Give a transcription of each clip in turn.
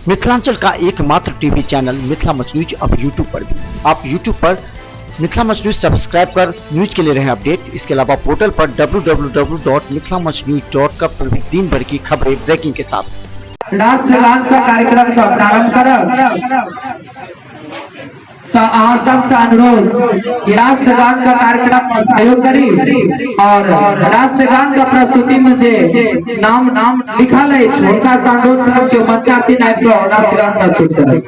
मिथिलांचल का एकमात्र TV channel Mithila much news अब यूट्यूब पर भी। आप यूट्यूब पर मिथिला मच न्यूज सब्सक्राइब कर न्यूज के लिए रहे अपडेट। इसके अलावा पोर्टल पर www.mithilamachnews.com पर भी दिन भर की खबरें ब्रेकिंग के साथ। राष्ट्रगान से कार्यक्रम का प्रारंभ करब तो अहाँ सबसे अनुरोध कि राष्ट्रगान का कार्यक्रम में सहयोग करी और राष्ट्रगान का प्रस्तुति में जे नाम लिखल है उनका से अनुरोध करब कि मंचा से नाइब के राष्ट्रगान प्रस्तुत करें।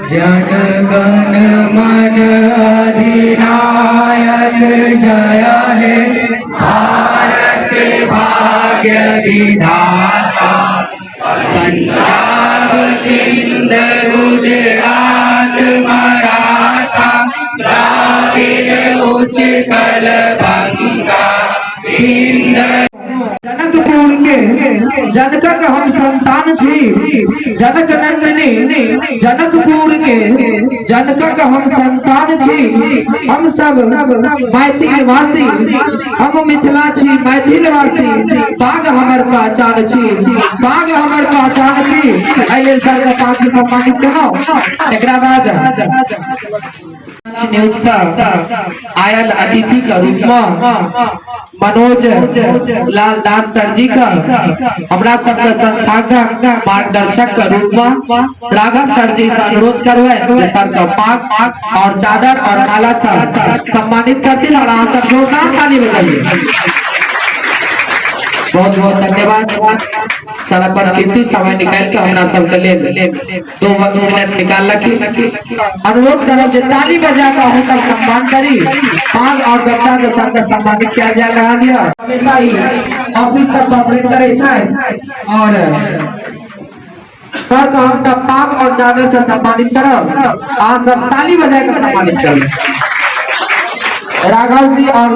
जन गण मन अधिनायक जय हे भारत भाग्य विधाता। पंजाब सिंध गुजरात मराठा द्राविड़ उत्कल गंगा हिंद। जनकपुर के जनकक हम संतान छी, जनक नंदनी जनकपुर के जनकक हम संतान छी। हम सब मैथिल वासी, हम मिथिला छी मैथिल वासी। बाग हमर पहचान छी, बाग हमर पहचान छी। अइले सर के पास से सम्मानित करो। एकरा बाद न्यूज से आयल अतिथि के रूप में मनोज लाल दास सर जी का हमरा सबके संस्थागत मार्गदर्शक के रूप में राघव सर जी से अनुरोध करवे जे सर का पाग और चादर और माला से सम्मानित करती और अहाँ सब जोरदार ताली बजाइए। बहुत बहुत धन्यवाद सर अपन कीमती समय निकाल के हमरा सबके लिए 2 मिनट निकाल रखी। अनुरोध करब जे ताली बजा के हम सब सम्मान करी। पाग और गट्टा के सर के सम्मानित किया जा रहा है। हमेशा ही ऑफिस सब ऑपरेट करे छै और सर का हम सब पाग और चादर से सम्मानित करब। आप सब ताली बजा के सम्मानित करें। राघव जी और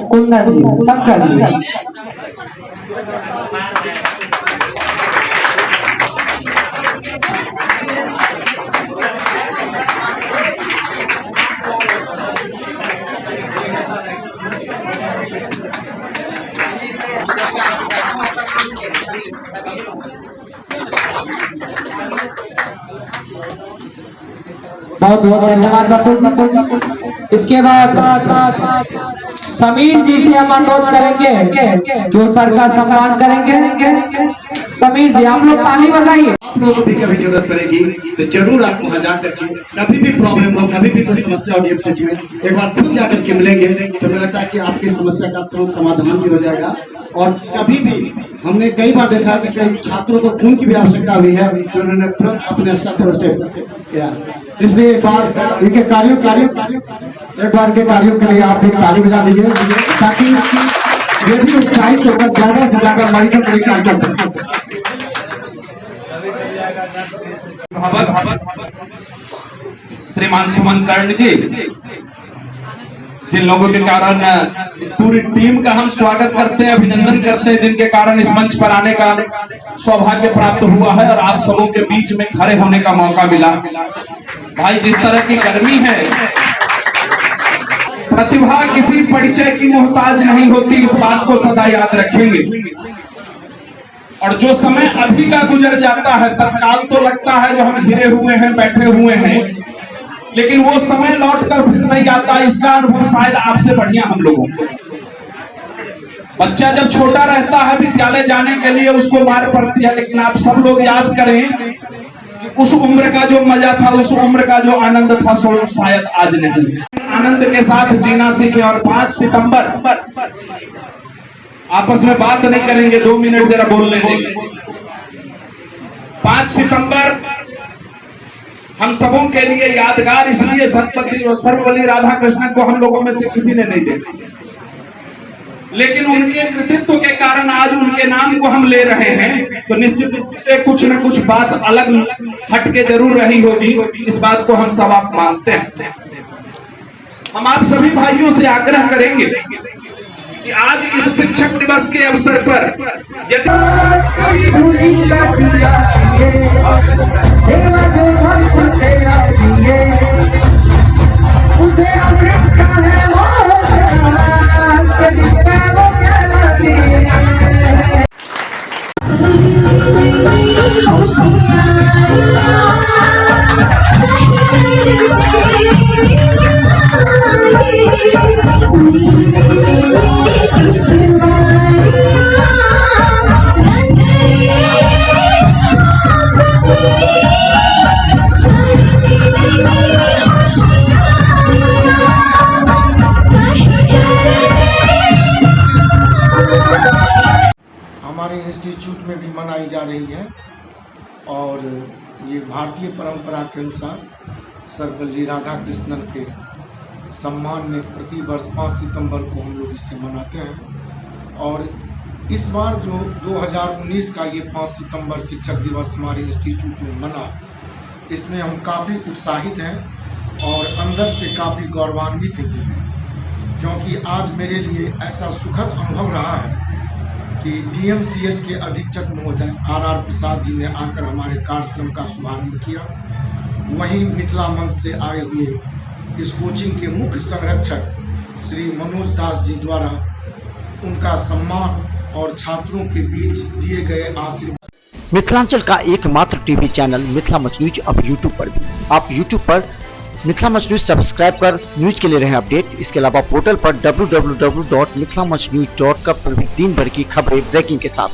कुंदन जी शंकर जी। बहुत बहुत धन्यवाद बापू जी। इसके बाद समीर जी से हम अनुरोध करेंगे जो सर का सम्मान करेंगे। समीर जी आप लोग ताली बजाइए। आप लोगों को भी कभी जरूरत पड़ेगी तो जरूर आप वहाँ जा करके कभी भी प्रॉब्लम हो, कभी भी कोई समस्या हो डीएमसीएच में एक बार खुद जाकर के मिलेंगे तो मुझे लगता है कि आपकी समस्या का तुरंत समाधान भी हो जाएगा। और कभी भी हमने कई बार देखा कि कई छात्रों को खून की भी आवश्यकता हुई है तो उन्होंने तुरंत अपने स्तर पर उसे किया। इसलिए एक बार इनके कार्यों के लिए आप भी ताली बजा दीजिए ताकि ये भी उत्साहित होकर ज्यादा से ज्यादा मेडिकल कार्य कर सकें। श्रीमान सुमन कर्ण जी, जिन लोगों के कारण इस पूरी टीम का हम स्वागत करते हैं, अभिनंदन करते हैं, जिनके कारण इस मंच पर आने का सौभाग्य प्राप्त हुआ है और आप सबों के बीच में खड़े होने का मौका मिला। भाई जिस तरह की गर्मी है, प्रतिभा किसी परिचय की मोहताज नहीं होती, इस बात को सदा याद रखेंगे। और जो समय अभी का गुजर जाता है तत्काल तो लगता है जो हम घिरे हुए हैं, बैठे हुए हैं, लेकिन वो समय लौटकर फिर नहीं आता। इसका अनुभव शायद आपसे बढ़िया हम लोगों को। बच्चा जब छोटा रहता है विद्यालय जाने के लिए उसको मार पड़ती है, लेकिन आप सब लोग याद करें कि उस उम्र का जो मजा था, उस उम्र का जो आनंद था, सो शायद आज नहीं है। आनंद के साथ जीना सीखे। और 5 सितंबर आपस में बात नहीं करेंगे, 2 मिनट जरा बोलने देंगे। 5 सितंबर हम सबों के लिए यादगार इसलिए सरस्वती और सर्वपल्ली राधाकृष्णन को हम लोगों में से किसी ने नहीं देखा, लेकिन उनके कृतित्व के कारण आज उनके नाम को हम ले रहे हैं, तो निश्चित रूप से कुछ न कुछ बात अलग हटके जरूर रही होगी। इस बात को हम सब आप मानते हैं। हम आप सभी भाइयों से आग्रह करेंगे कि आज इस शिक्षक दिवस के अवसर पर यदि हमारे इंस्टीट्यूट में भी मनाई जा रही है और ये भारतीय परंपरा के अनुसार सर्वपल्ली राधाकृष्णन के सम्मान में प्रति वर्ष 5 सितंबर को हम लोग इसे मनाते हैं। और इस बार जो 2019 का ये 5 सितंबर शिक्षक दिवस हमारे इंस्टीट्यूट में मना, इसमें हम काफ़ी उत्साहित हैं और अंदर से काफ़ी गौरवान्वित भी हैं, क्योंकि आज मेरे लिए ऐसा सुखद अनुभव रहा है कि DMCH के अधीक्षक महोदय RR प्रसाद जी ने आकर हमारे कार्यक्रम का शुभारंभ किया। वहीं मिथिला मंच से आए हुए इस कोचिंग के मुख्य संरक्षक श्री मनोज दास जी द्वारा उनका सम्मान और छात्रों के बीच दिए गए आशीर्वाद। मिथिलांचल का एकमात्र टीवी चैनल मिथिला मंच न्यूज अब यूट्यूब पर भी। आप यूट्यूब पर मिथिला मंच न्यूज सब्सक्राइब कर न्यूज के लिए रहे अपडेट। इसके अलावा पोर्टल पर www.mithilamanchnews.com पर भी दिन भर की खबरें ब्रेकिंग के साथ